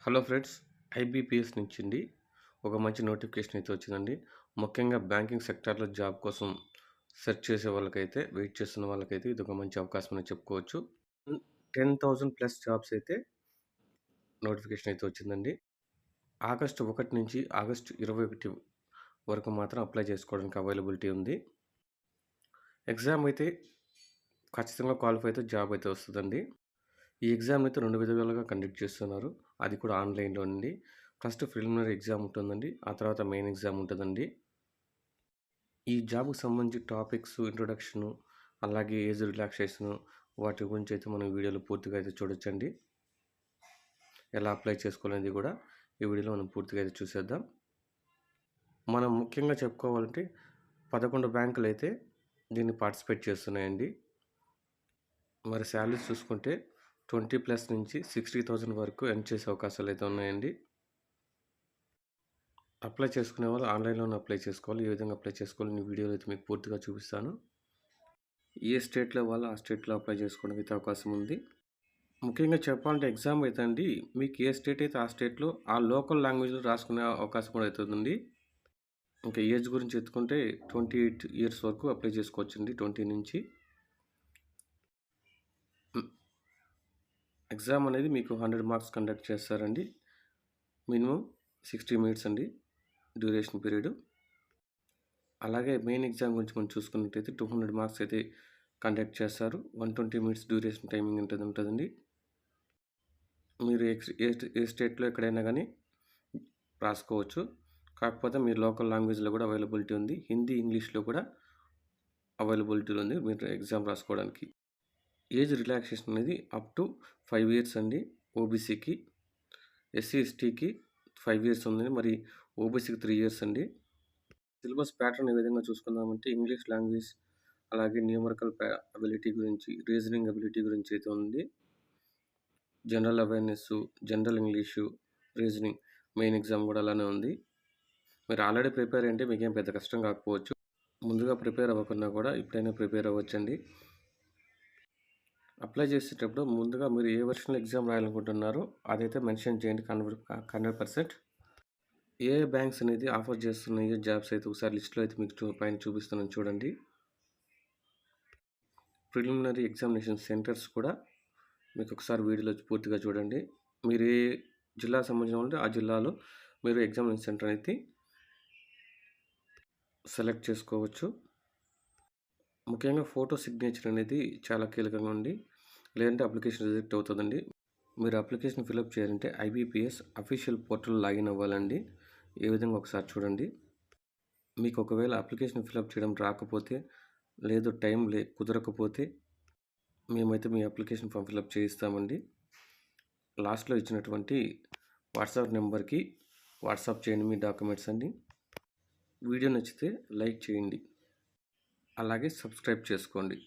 Hello friends, IBPS నుంచిండి ఒక మంచి notification అయితే వచ్చిందండి. ముఖ్యంగా బ్యాంకింగ్ సెక్టార్‌లో జాబ్ కోసం సెర్చ్ చేసే వాళ్ళకైతే, వెయిట్ చేస్తున్న వాళ్ళకైతే ఇదొక మంచి అవకాశం అని చెప్పుకోవచ్చు. 10,000 ప్లస్ జాబ్స్ అయితే నోటిఫికేషన్ అయితే వచ్చిందండి. ఆగస్టు 1 నుంచి ఆగస్టు 21 వరకు మాత్రం అప్లై చేసుకోవడానికి అవైలబిలిటీ ఉంది. ఎగ్జామ్ అయితే ఖచ్చితంగా క్వాలిఫై అయితే జాబ్ అయితే వస్తదండి. ఈ ఎగ్జామ్ అయితే 2 విధాలుగా కండక్ట్ చేస్తున్నారు. అది కూడా ఆన్‌లైన్‌లో అండి. ఫస్ట్ ప్రిలిమినరీ ఎగ్జామ్ ఉంటుందండి. ఆ తర్వాత మెయిన్ ఎగ్జామ్ ఉంటదండి. ఈ జాబ్‌కి సంబంధించి టాపిక్స్, ఇంట్రొడక్షను, అలాగే ఏజ్ రిలాక్సేషను వాటి గురించి అయితే మనం వీడియోలో పూర్తిగా అయితే చూడొచ్చండి. ఎలా అప్లై చేసుకోవాలనేది కూడా ఈ వీడియోలో మనం పూర్తిగా అయితే చూసేద్దాం. మనం ముఖ్యంగా చెప్పుకోవాలంటే 11 బ్యాంకులైతే దీన్ని పార్టిసిపేట్ చేస్తున్నాయండి. మరి సాలరీస్ చూసుకుంటే 20+ నుంచి 60,000 వరకు ఎర్న్ చేసే అవకాశాలైతే ఉన్నాయండి. అప్లై చేసుకునే వాళ్ళు ఆన్‌లైన్‌లోనే అప్లై చేసుకోవాలి. ఏ విధంగా అప్లై చేసుకోవాలో ఈ వీడియోలో అయితే మీకు పూర్తిగా చూపిస్తాను. ఏ స్టేట్‌లో వాళ్ళు ఆ స్టేట్‌లో అప్లై చేసుకోవడానికి అయితే అవకాశం ఉంది. ముఖ్యంగా చెప్పాలంటే ఎగ్జామ్ అయితే అండి, మీకు ఏ స్టేట్ అయితే ఆ స్టేట్‌లో ఆ లోకల్ లాంగ్వేజ్‌లో రాసుకునే అవకాశం కూడా అవుతుందండి. ఇంకా ఏజ్ గురించి ఎత్తుకుంటే 28 ఇయర్స్ వరకు అప్లై చేసుకోవచ్చండి. 20 నుంచి. హ్మ్. ఎగ్జామ్ అనేది మీకు 100 మార్క్స్ కండక్ట్ చేస్తారండి. మినిమమ్ 60 మినిట్స్ అండి డ్యూరేషన్ పీరియడ్. అలాగే మెయిన్ ఎగ్జామ్ గురించి మనం చూసుకున్నట్టయితే 200 మార్క్స్ అయితే కండక్ట్ చేస్తారు. 120 మినిట్స్ డ్యూరేషన్ టైమింగ్ ఉంటదండి. మీరు ఏ స్టేట్‌లో ఎక్కడైనా గానీ రాసుకోవచ్చు. కాకపోతే మీరు లోకల్ లాంగ్వేజ్‌లో కూడా అవైలబిలిటీ ఉంది. హిందీ, ఇంగ్లీష్‌లో కూడా అవైలబిలిటీ ఉంది మీరు ఎగ్జామ్ రాసుకోవడానికి. ఏజ్ రిలాక్సేషన్ అనేది అప్ టు 5 ఇయర్స్ అండి ఓబీసీకి. ఎస్సీ, ఎస్టీకి 5 ఇయర్స్ ఉందండి. మరి ఓబీసీకి 3 ఇయర్స్ అండి. సిలబస్ ప్యాటర్న్ ఏ విధంగా చూసుకుందామంటే ఇంగ్లీష్ లాంగ్వేజ్, అలాగే న్యూమరికల్ అబిలిటీ గురించి, రీజనింగ్ అబిలిటీ గురించి అయితే ఉంది. General awareness, general English, reasoning main exam కూడా అలానే ఉంది. మీరు ఆల్రెడీ ప్రిపేర్ అయ్యుంటే మీకేం పెద్ద కష్టం కాకపోవచ్చు. ముందుగా ప్రిపేర్ అవ్వకున్నా కూడా ఇప్పుడైనా ప్రిపేర్ అవ్వచ్చండి. అప్లై చేసేటప్పుడు ముందుగా మీరు ఏ వెర్షన్‌లో ఎగ్జామ్ రాయాలనుకుంటున్నారో అదైతే మెన్షన్ చేయండి 100%. ఏ బ్యాంక్స్ అనేది ఆఫర్ చేస్తున్నాయో జాబ్స్ అయితే ఒకసారి లిస్ట్‌లో అయితే మీకు పైన చూపిస్తున్నాను చూడండి. ప్రిలిమినరీ ఎగ్జామినేషన్ సెంటర్స్ కూడా మీకు ఒకసారి వీడియోలో పూర్తిగా చూడండి. మీరు ఏ జిల్లాకు సంబంధించిన వాళ్ళంటే ఆ జిల్లాలో మీరు ఎగ్జామినేషన్ సెంటర్ అయితే సెలెక్ట్ చేసుకోవచ్చు. ముఖ్యంగా ఫోటో సిగ్నేచర్ అనేది చాలా కీలకంగా ఉంది. లేదంటే అప్లికేషన్ రిజెక్ట్ అవుతుందండి. మీరు అప్లికేషన్ ఫిలప్ చేయాలంటే ఐబీపీఎస్ అఫీషియల్ పోర్టల్ లాగిన్ అవ్వాలండి. ఏ విధంగా ఒకసారి చూడండి. మీకు ఒకవేళ అప్లికేషన్ ఫిలప్ చేయడం రాకపోతే, లేదు టైం కుదరకపోతే మేమైతే మీ అప్లికేషన్ ఫామ్ ఫిలప్ చేయిస్తామండి. లాస్ట్‌లో ఇచ్చినటువంటి వాట్సాప్ నెంబర్‌కి వాట్సాప్ చేయండి మీ డాక్యుమెంట్స్ అన్నీ. వీడియో నచ్చితే లైక్ చేయండి. అలాగే సబ్స్క్రైబ్ చేసుకోండి.